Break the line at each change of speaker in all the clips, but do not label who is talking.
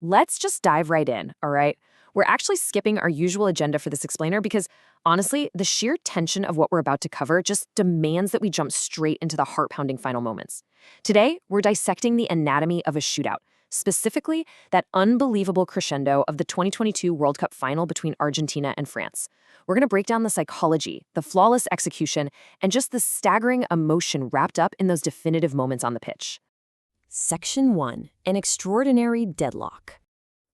Let's just dive right in, all right? We're actually skipping our usual agenda for this explainer because, honestly, the sheer tension of what we're about to cover just demands that we jump straight into the heart-pounding final moments. Today, we're dissecting the anatomy of a shootout, specifically that unbelievable crescendo of the 2022 World Cup final between Argentina and France. We're going to break down the psychology, the flawless execution, and just the staggering emotion wrapped up in those definitive moments on the pitch.
Section 1. An extraordinary deadlock.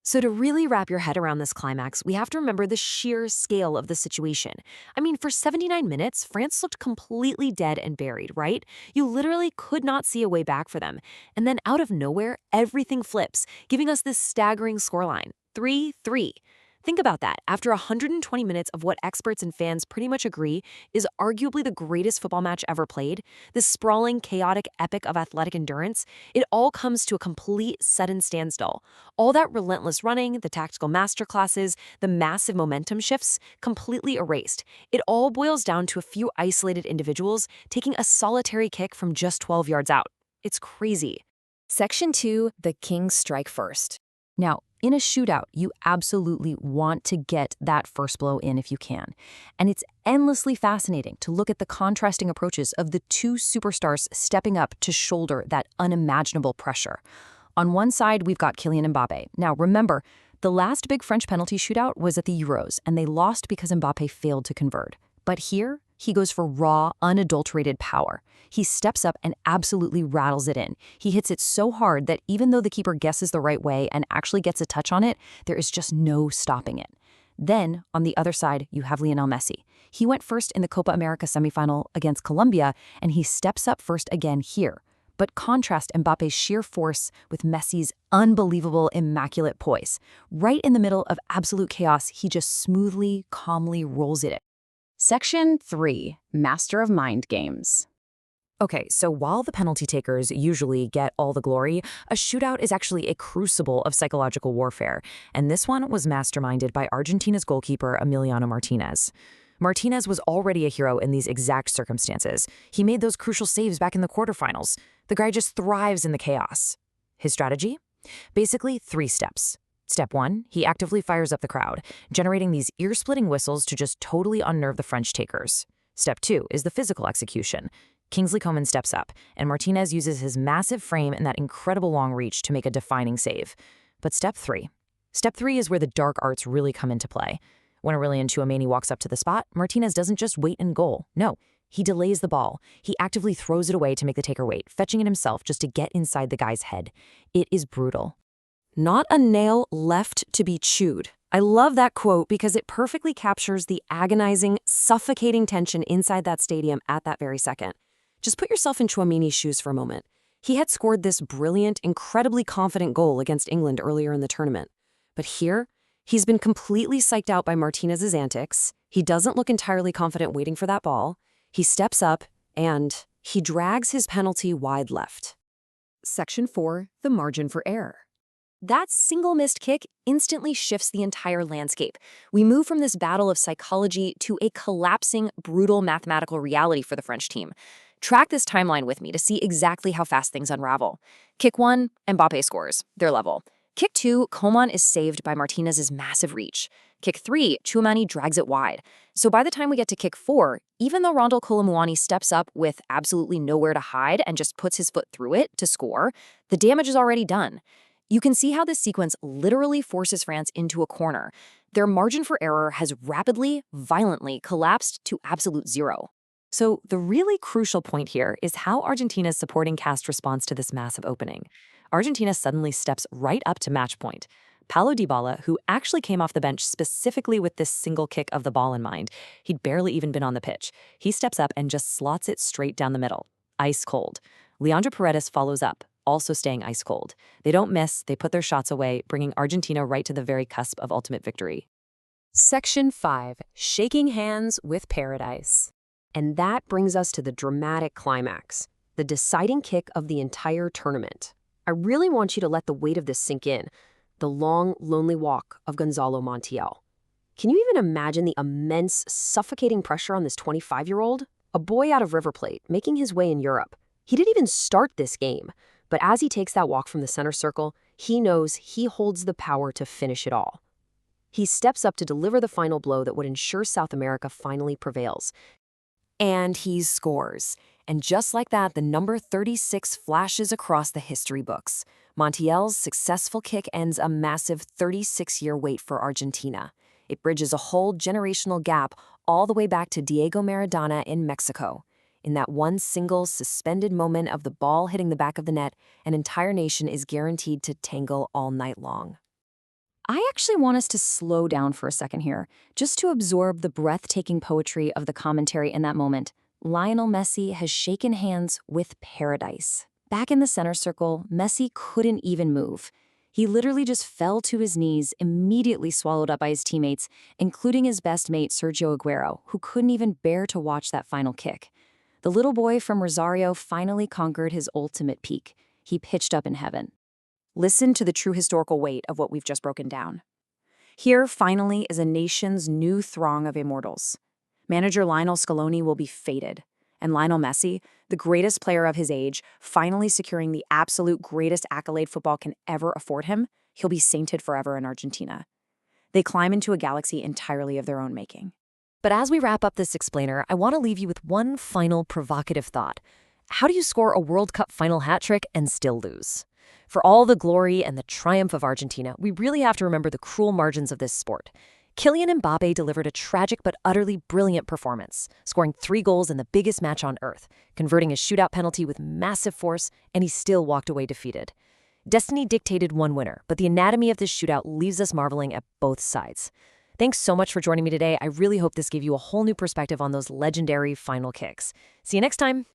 So to really wrap your head around this climax, we have to remember the sheer scale of the situation. I mean, for 79 minutes, France looked completely dead and buried, right? You literally could not see a way back for them. And then out of nowhere, everything flips, giving us this staggering scoreline, 3-3. Think about that. After 120 minutes of what experts and fans pretty much agree is arguably the greatest football match ever played, this sprawling, chaotic epic of athletic endurance, it all comes to a complete sudden standstill. All that relentless running, the tactical masterclasses, the massive momentum shifts, completely erased. It all boils down to a few isolated individuals taking a solitary kick from just 12 yards out. It's crazy.
Section 2, the Kings strike first.
Now, in a shootout, you absolutely want to get that first blow in if you can. And it's endlessly fascinating to look at the contrasting approaches of the two superstars stepping up to shoulder that unimaginable pressure. On one side, we've got Kylian Mbappe. Now, remember, the last big French penalty shootout was at the Euros, and they lost because Mbappe failed to convert. But here, he goes for raw, unadulterated power. He steps up and absolutely rattles it in. He hits it so hard that even though the keeper guesses the right way and actually gets a touch on it, there is just no stopping it. Then, on the other side, you have Lionel Messi. He went first in the Copa America semifinal against Colombia, and he steps up first again here. But contrast Mbappe's sheer force with Messi's unbelievable, immaculate poise. Right in the middle of absolute chaos, he just smoothly, calmly rolls it.
Section 3, Master of Mind Games.
Okay, so while the penalty takers usually get all the glory, a shootout is actually a crucible of psychological warfare, and this one was masterminded by Argentina's goalkeeper Emiliano Martínez. Martinez was already a hero in these exact circumstances. He made those crucial saves back in the quarterfinals. The guy just thrives in the chaos. His strategy? Basically 3 steps. Step 1, he actively fires up the crowd, generating these ear-splitting whistles to just totally unnerve the French takers. Step 2 is the physical execution. Kingsley Coman steps up, and Martinez uses his massive frame and that incredible long reach to make a defining save. But Step 3 is where the dark arts really come into play. When Aurélien Tchouameni walks up to the spot, Martinez doesn't just wait in goal. No, he delays the ball. He actively throws it away to make the taker wait, fetching it himself just to get inside the guy's head. It is brutal. Not a nail left to be chewed. I love that quote because it perfectly captures the agonizing, suffocating tension inside that stadium at that very second. Just put yourself in Tchouameni's shoes for a moment. He had scored this brilliant, incredibly confident goal against England earlier in the tournament. But here, he's been completely psyched out by Martinez's antics. He doesn't look entirely confident waiting for that ball. He steps up, and he drags his penalty wide left.
Section 4, the margin for error.
That single missed kick instantly shifts the entire landscape. We move from this battle of psychology to a collapsing, brutal mathematical reality for the French team. Track this timeline with me to see exactly how fast things unravel. Kick 1, Mbappe scores. They're level. Kick 2, Coman is saved by Martinez's massive reach. Kick 3, Tchouameni drags it wide. So by the time we get to kick 4, even though Rondel Kolomuani steps up with absolutely nowhere to hide and just puts his foot through it to score, the damage is already done. You can see how this sequence literally forces France into a corner. Their margin for error has rapidly, violently collapsed to absolute zero. So the really crucial point here is how Argentina's supporting cast responds to this massive opening. Argentina suddenly steps right up to match point. Paulo Dybala, who actually came off the bench specifically with this single kick of the ball in mind, he'd barely even been on the pitch. He steps up and just slots it straight down the middle. Ice cold. Leandro Paredes follows up, also staying ice cold. They don't miss, they put their shots away, bringing Argentina right to the very cusp of ultimate victory.
Section 5, shaking hands with paradise.
And that brings us to the dramatic climax, the deciding kick of the entire tournament. I really want you to let the weight of this sink in, the long, lonely walk of Gonzalo Montiel. Can you even imagine the immense, suffocating pressure on this 25-year-old? A boy out of River Plate, making his way in Europe. He didn't even start this game, but as he takes that walk from the center circle,
He knows he holds the power to finish it all. He steps up to deliver the final blow that would ensure South America finally prevails. And he scores. And just like that, the number 36 flashes across the history books. Montiel's successful kick ends a massive 36-year wait for Argentina. It bridges a whole generational gap all the way back to Diego Maradona in Mexico. In that one single suspended moment of the ball hitting the back of the net, an entire nation is guaranteed to tangle all night long. I actually want us to slow down for a second here, just to absorb the breathtaking poetry of the commentary in that moment. Lionel Messi has shaken hands with paradise. Back in the center circle, Messi couldn't even move. He literally just fell to his knees, immediately swallowed up by his teammates, including his best mate Sergio Aguero, who couldn't even bear to watch that final kick. The little boy from Rosario finally conquered his ultimate peak. He pitched up in heaven. Listen to the true historical weight of what we've just broken down. Here, finally, is a nation's new throng of immortals. Manager Lionel Scaloni will be fated, and Lionel Messi, the greatest player of his age, finally securing the absolute greatest accolade football can ever afford him, he'll be sainted forever in Argentina. They climb into a galaxy entirely of their own making. But as we wrap up this explainer, I want to leave you with one final provocative thought. How do you score a World Cup final hat trick and still lose? For all the glory and the triumph of Argentina, we really have to remember the cruel margins of this sport. Kylian Mbappe delivered a tragic but utterly brilliant performance, scoring 3 goals in the biggest match on earth, converting a shootout penalty with massive force, and he still walked away defeated. Destiny dictated one winner, but the anatomy of this shootout leaves us marveling at both sides. Thanks so much for joining me today. I really hope this gave you a whole new perspective on those legendary final kicks. See you next time.